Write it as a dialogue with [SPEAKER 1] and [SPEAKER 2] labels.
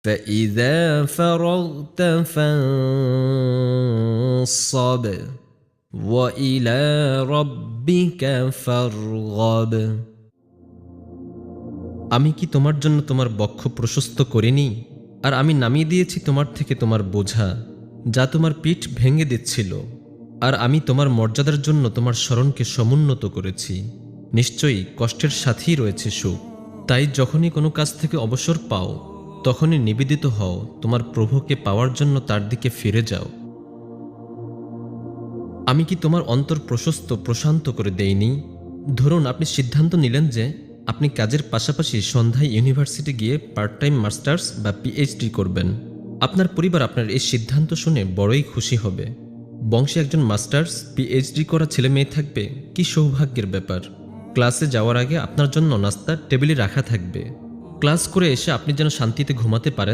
[SPEAKER 1] فإذا فرغت فانصب وإلى ربك فارغب। আমি কি তোমার জন্য তোমার বক্ষ প্রশস্ত করিনি, আর আমি নামিয়ে দিয়েছি তোমার থেকে তোমার বোঝা, যা তোমার পিঠ ভেঙে দিচ্ছিল, আর আমি তোমার মর্যাদার জন্য তোমার স্মরণকে সমুন্নত করেছি। নিশ্চয়ই কষ্টের সাথেই রয়েছে সুখ। তাই যখনই কোনো কাজ থেকে অবসর পাও, তখনই নিবেদিত হও তোমার প্রভুকে পাওয়ার জন্য তার দিকে ফিরে যাও। আমি কি তোমার অন্তর প্রশস্ত প্রশান্ত করে দেইনি? ধরুন আপনি সিদ্ধান্ত নিলেন যে আপনি কাজের পাশাপাশি সন্ধ্যায় ইউনিভার্সিটি গিয়ে পার্ট টাইম মাস্টার্স বা পিএইচডি করবেন। আপনার পরিবার আপনার এই সিদ্ধান্ত শুনে বড়ই খুশি হবে। বংশে একজন মাস্টার্স পিএইচডি করা ছেলে মেয়ে থাকবে, কি সৌভাগ্যের ব্যাপার। ক্লাসে যাওয়ার আগে আপনার জন্য নাস্তা টেবিলে রাখা থাকবে। ক্লাস করে এসে আপনি যেন শান্তিতে ঘুমাতে পারেন